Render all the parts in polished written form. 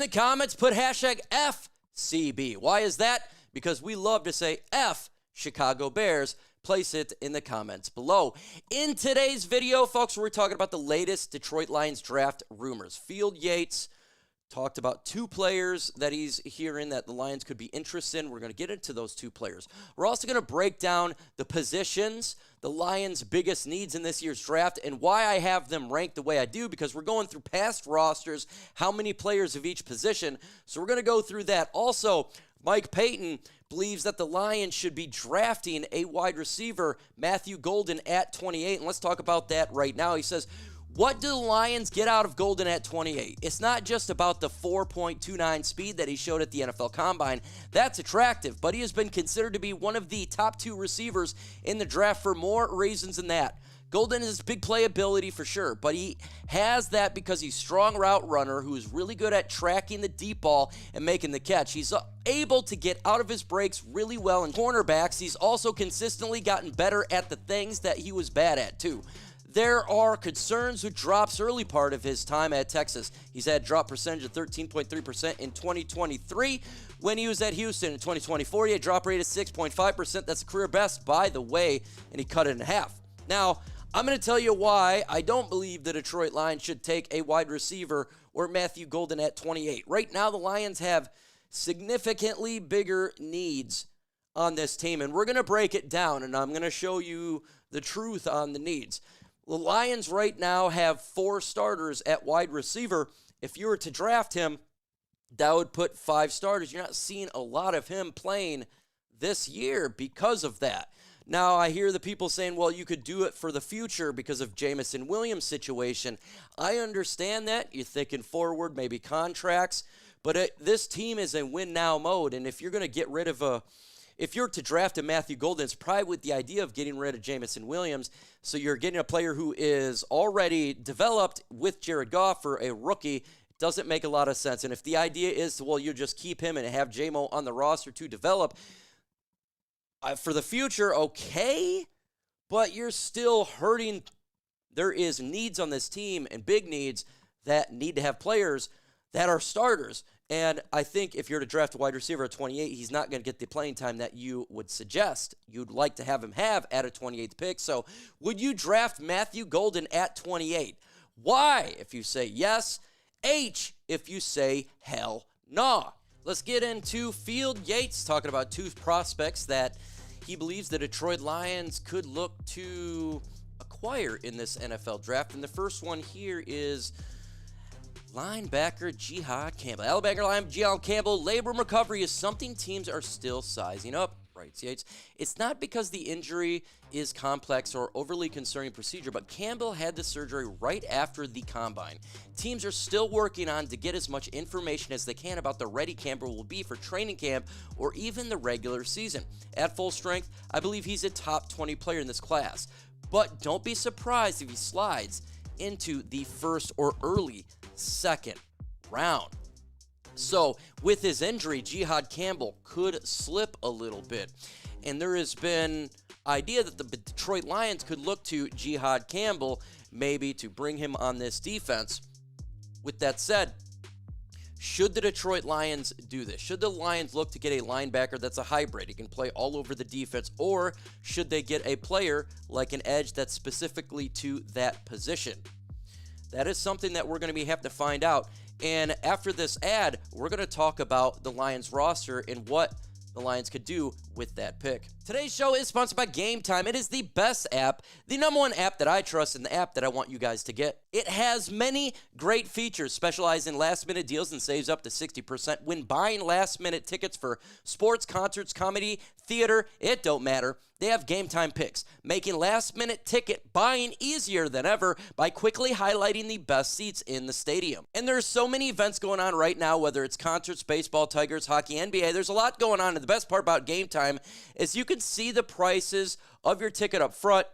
the comments, put hashtag FCB. Why is that? Because we love to say F Chicago Bears. Place it in the comments below. In today's video, folks, we're talking about the latest Detroit Lions draft rumors. Field Yates talked about two players that he's hearing that the Lions could be interested in. We're going to get into those two players. We're also going to break down the positions, the Lions' biggest needs in this year's draft, and why I have them ranked the way I do, because we're going through past rosters, how many players of each position. So we're going to go through that. Also, Mike Payton believes that the Lions should be drafting a wide receiver, Matthew Golden, at 28. And let's talk about that right now. He says, what do the Lions get out of Golden at 28? It's not just about the 4.29 speed that he showed at the NFL Combine. That's attractive, but he has been considered to be one of the top two receivers in the draft for more reasons than that. Golden has big playability for sure, but he has that because he's a strong route runner who is really good at tracking the deep ball and making the catch. He's able to get out of his breaks really well in cornerbacks. He's also consistently gotten better at the things that he was bad at too. There are concerns with drops early part of his time at Texas. He's had drop percentage of 13.3% in 2023. When he was at Houston in 2024, he had a drop rate of 6.5%. That's a career best, by the way, and he cut it in half. Now, I'm going to tell you why I don't believe the Detroit Lions should take a wide receiver or Matthew Golden at 28. Right now, the Lions have significantly bigger needs on this team, and we're going to break it down, and I'm going to show you the truth on the needs. The Lions right now have 4 starters at wide receiver. If you were to draft him, that would put 5 starters. You're not seeing a lot of him playing this year because of that. Now, I hear the people saying, well, you could do it for the future because of Jameson Williams' situation. I understand that. You're thinking forward, maybe contracts. But this team is in win-now mode, and if you're going to get rid of if you're to draft a Matthew Golden, it's probably with the idea of getting rid of Jameson Williams. So you're getting a player who is already developed with Jared Goff for a rookie. It doesn't make a lot of sense. And if the idea is, well, you just keep him and have J-Mo on the roster to develop, for the future, okay, but you're still hurting. There is needs on this team and big needs that need to have players that are starters. And I think if you're to draft a wide receiver at 28, he's not going to get the playing time that you would suggest you'd like to have him have at a 28th pick. So would you draft Matthew Golden at 28? Y if you say yes, H if you say hell no. Let's get into Field Yates talking about 2 prospects that he believes the Detroit Lions could look to acquire in this NFL draft. And the first one here is linebacker Jihaad Campbell. Linebacker Jihaad Campbell, labor and recovery is something teams are still sizing up, writes Yates. It's not because the injury is complex or overly concerning procedure, but Campbell had the surgery right after the combine. Teams are still working on to get as much information as they can about the ready Campbell will be for training camp or even the regular season. At full strength, I believe he's a top 20 player in this class, but don't be surprised if he slides into the first or early second round. So with his injury, Jihaad Campbell could slip a little bit. And there has been idea that the Detroit Lions could look to Jihaad Campbell maybe to bring him on this defense. With that said, should the Detroit Lions do this? Should the Lions look to get a linebacker that's a hybrid? He can play all over the defense. Or should they get a player like an edge that's specifically to that position? That is something that we're going to have to find out. And after this ad, we're going to talk about the Lions roster and what the Lions could do with that pick. Today's show is sponsored by Game Time. It is the best app, the number one app that I trust, and the app that I want you guys to get. It has many great features, specializing in last-minute deals and saves up to 60% when buying last-minute tickets for sports, concerts, comedy, theater. It don't matter. They have Game Time picks, making last-minute ticket buying easier than ever by quickly highlighting the best seats in the stadium. And there's so many events going on right now, whether it's concerts, baseball, Tigers, hockey, NBA. There's a lot going on, and the best part about Game Time is you can see the prices of your ticket up front.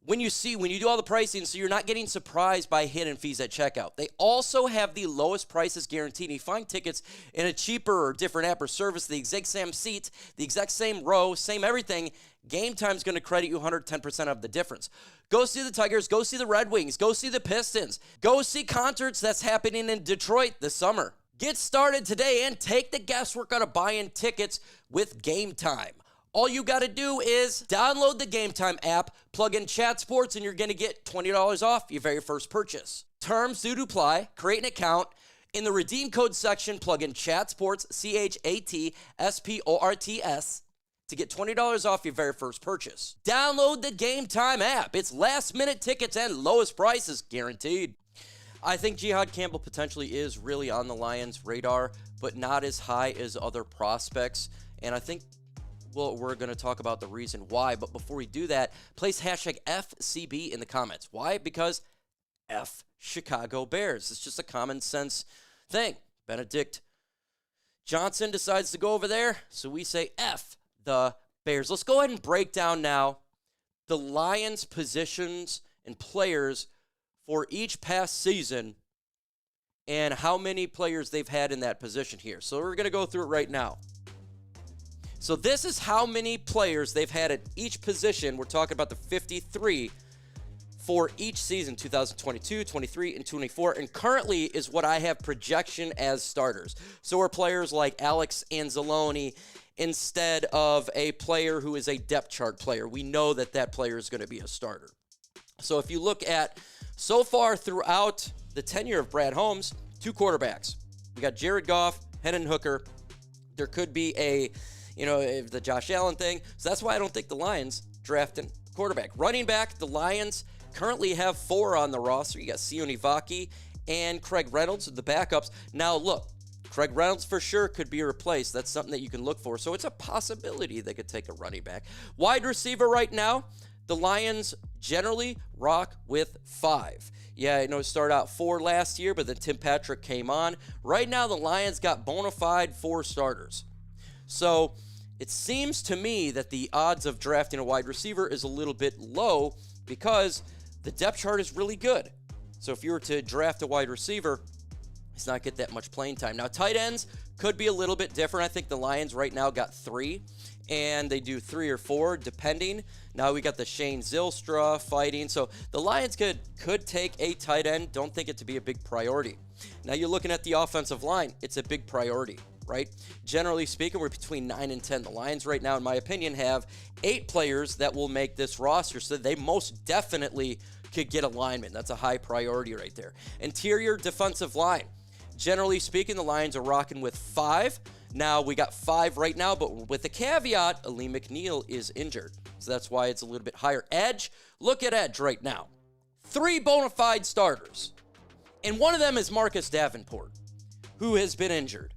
When you do all the pricing, so you're not getting surprised by hidden fees at checkout. They also have the lowest prices guaranteed. You find tickets in a cheaper or different app or service, the exact same seat, the exact same row, same everything. Game Time's going to credit you 110% of the difference. Go see the Tigers, go see the Red Wings, go see the Pistons, go see concerts that's happening in Detroit this summer. Get started today and take the guesswork out of buying tickets with Game Time. All you got to do is download the Game Time app, plug in Chat Sports, and you're going to get $20 off your very first purchase. Terms do apply. Create an account. In the redeem code section, plug in Chat Sports, ChatSports, to get $20 off your very first purchase. Download the Game Time app. It's last-minute tickets and lowest prices guaranteed. I think Jihaad Campbell potentially is really on the Lions' radar, but not as high as other prospects. And I think we're going to talk about the reason why. But before we do that, place hashtag FCB in the comments. Why? Because F Chicago Bears. It's just a common sense thing. Benedict Johnson decides to go over there, so we say F the Bears. Let's go ahead and break down now the Lions' positions and players for each past season and how many players they've had in that position here. So we're going to go through it right now. So this is how many players they've had at each position. We're talking about the 53 for each season, 2022, 23, and 24. And currently is what I have projection as starters. So are players like Alex Anzalone instead of a player who is a depth chart player. We know that that player is going to be a starter. So if you look at so far throughout the tenure of Brad Holmes, 2 quarterbacks. We got Jared Goff, Hendon Hooker. There could be the Josh Allen thing. So that's why I don't think the Lions drafting quarterback. Running back, the Lions currently have 4 on the roster. You got Sione Vaki and Craig Reynolds, the backups. Now, look, Craig Reynolds for sure could be replaced. That's something that you can look for. So it's a possibility they could take a running back. Wide receiver right now, the Lions generally rock with 5. Yeah, it started out 4 last year, but then Tim Patrick came on. Right now, the Lions got bona fide 4 starters. So it seems to me that the odds of drafting a wide receiver is a little bit low because the depth chart is really good. So if you were to draft a wide receiver, he's not get that much playing time. Now, tight ends could be a little bit different. I think the Lions right now got 3, and they do 3 or 4, depending. Now we got the Shane Zylstra fighting. So the Lions could take a tight end. Don't think it to be a big priority. Now you're looking at the offensive line. It's a big priority, right? Generally speaking, we're between 9 and 10. The Lions right now, in my opinion, have 8 players that will make this roster, so they most definitely could get a lineman. That's a high priority right there. Interior defensive line. Generally speaking, the Lions are rocking with 5. Now, we got 5 right now, but with the caveat, Ali McNeil is injured. So that's why it's a little bit higher. Edge, look at edge right now. 3 bona fide starters. And one of them is Marcus Davenport, who has been injured.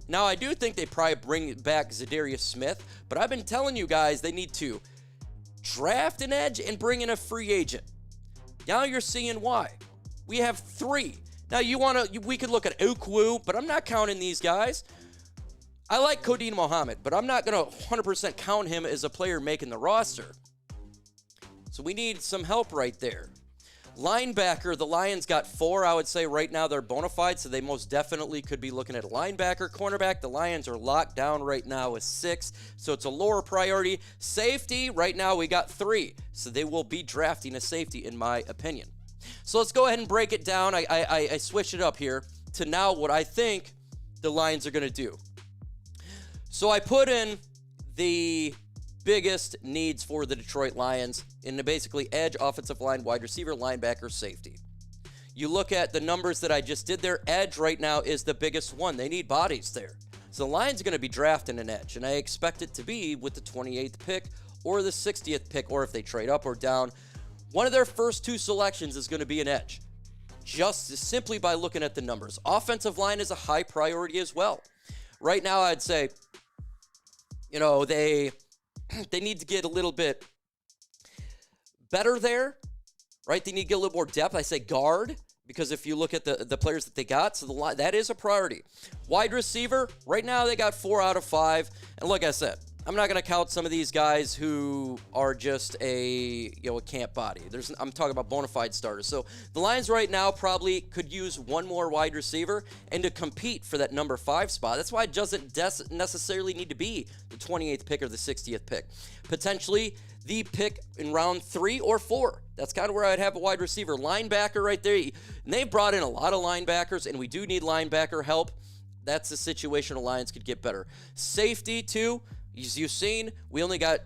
Now, I do think they probably bring back Za'Darious Smith, but I've been telling you guys they need to draft an edge and bring in a free agent. Now you're seeing why. We have 3. Now, we could look at Ukwu, but I'm not counting these guys. I like Kodin Mohammed, but I'm not going to 100% count him as a player making the roster. So we need some help right there. Linebacker, the Lions got 4, I would say right now they're bona fide, so they most definitely could be looking at a linebacker. Cornerback, the Lions are locked down right now with 6, so it's a lower priority. Safety, right now we got 3, so they will be drafting a safety in my opinion. So let's go ahead and break it down. I switch it up here to now what I think the Lions are going to do. So I put in the biggest needs for the Detroit Lions in the basically edge, offensive line, wide receiver, linebacker, safety. You look at the numbers that I just did there, edge right now is the biggest one. They need bodies there. So the Lions are going to be drafting an edge, and I expect it to be with the 28th pick or the 60th pick, or if they trade up or down. One of their first 2 selections is going to be an edge, just simply by looking at the numbers. Offensive line is a high priority as well. Right now, I'd say, they need to get a little bit better there, right? They need to get a little more depth. I say guard, because if you look at the players that they got, so that is a priority. Wide receiver, right now they got 4 out of 5. And like I said, I'm not going to count some of these guys who are just a camp body. I'm talking about bona fide starters. So the Lions right now probably could use 1 more wide receiver and to compete for that number 5 spot. That's why it doesn't necessarily need to be the 28th pick or the 60th pick. Potentially the pick in round 3 or 4. That's kind of where I'd have a wide receiver. Linebacker right there. And they've brought in a lot of linebackers, and we do need linebacker help. that's a situation the Lions could get better. Safety, too, as you've seen, we only got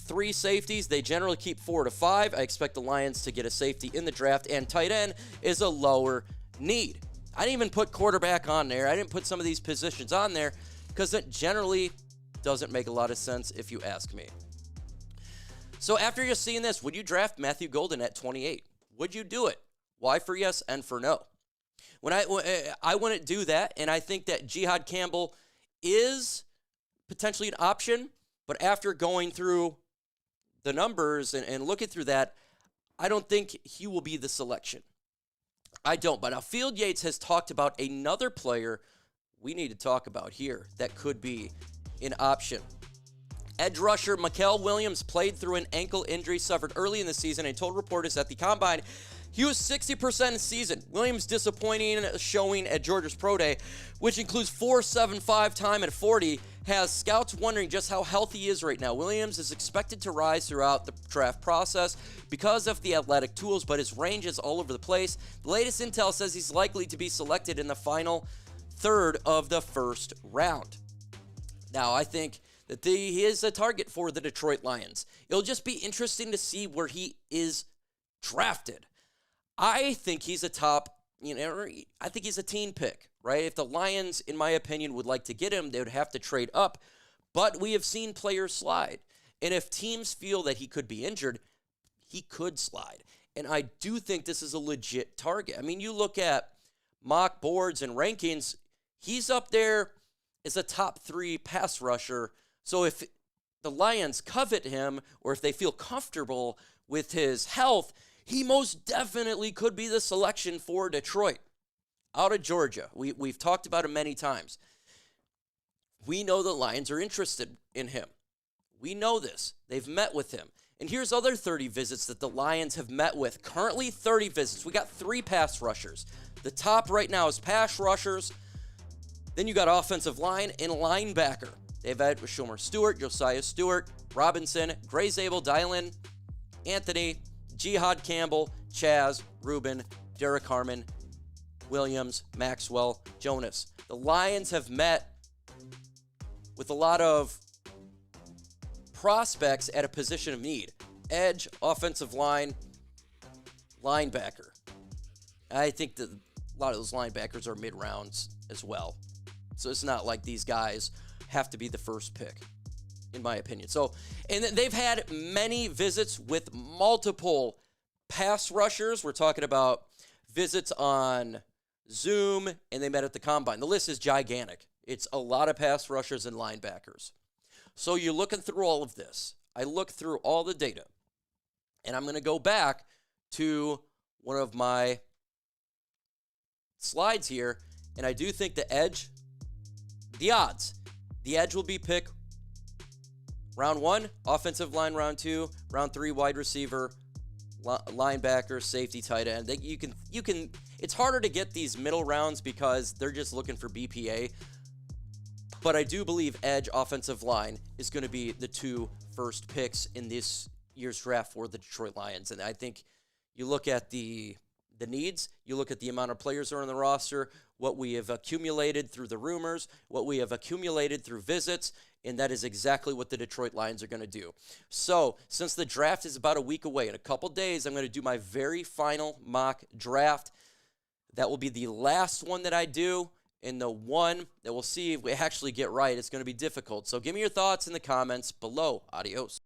3 safeties. They generally keep 4 to 5. I expect the Lions to get a safety in the draft, and tight end is a lower need. I didn't even put quarterback on there. I didn't put some of these positions on there because it generally doesn't make a lot of sense if you ask me. So after you're seeing this, would you draft Matthew Golden at 28? Would you do it? Why for yes and for no? When I wouldn't do that, and I think that Jihaad Campbell is potentially an option, but after going through the numbers and looking through that, I don't think he will be the selection. I don't. But now Field Yates has talked about another player we need to talk about here that could be an option. Edge rusher Mykel Williams played through an ankle injury suffered early in the season and told reporters at the Combine he was 60% in the season. Williams' disappointing showing at Georgia's Pro Day, which includes 4.75 time at 40, has scouts wondering just how healthy he is right now. Williams is expected to rise throughout the draft process because of the athletic tools, but his range is all over the place. The latest intel says he's likely to be selected in the final third of the first round. Now, I think that he is a target for the Detroit Lions. It'll just be interesting to see where he is drafted. I think he's a top, I think he's a teen pick, right? If the Lions, in my opinion, would like to get him, they would have to trade up. But we have seen players slide. And if teams feel that he could be injured, he could slide. And I do think this is a legit target. I mean, you look at mock boards and rankings, he's up there as a top 3 pass rusher. So if the Lions covet him or if they feel comfortable with his health, he most definitely could be the selection for Detroit. Out of Georgia. We've talked about him many times. We know the Lions are interested in him. We know this. They've met with him. And here's other 30 visits that the Lions have met with. Currently 30 visits. We got 3 pass rushers. The top right now is pass rushers. Then you got offensive line and linebacker. They've had Shomer Stewart, Josiah Stewart, Robinson, Gray Zabel, Dylan, Anthony, Jihaad Campbell, Chaz, Rubin, Derek Harmon, Williams, Maxwell, Jonas. The Lions have met with a lot of prospects at a position of need. Edge, offensive line, linebacker. I think that a lot of those linebackers are mid-rounds as well. So it's not like these guys have to be the first pick, in my opinion. So, and they've had many visits with multiple pass rushers. We're talking about visits on Zoom, and they met at the Combine. The list is gigantic. It's a lot of pass rushers and linebackers. So you're looking through all of this. I look through all the data, and I'm going to go back to one of my slides here, and I do think the edge, the odds, the edge will be picked round 1, offensive line round 2, round 3, wide receiver, linebacker, safety, tight end. You can. It's harder to get these middle rounds because they're just looking for BPA. But I do believe edge, offensive line is going to be the 2 first picks in this year's draft for the Detroit Lions. And I think you look at the needs, you look at the amount of players that are on the roster, what we have accumulated through the rumors, what we have accumulated through visits, and that is exactly what the Detroit Lions are going to do. So, since the draft is about a week away, in a couple days, I'm going to do my very final mock draft. That will be the last one that I do, and the one that we'll see if we actually get right. It's going to be difficult. So, give me your thoughts in the comments below. Adios.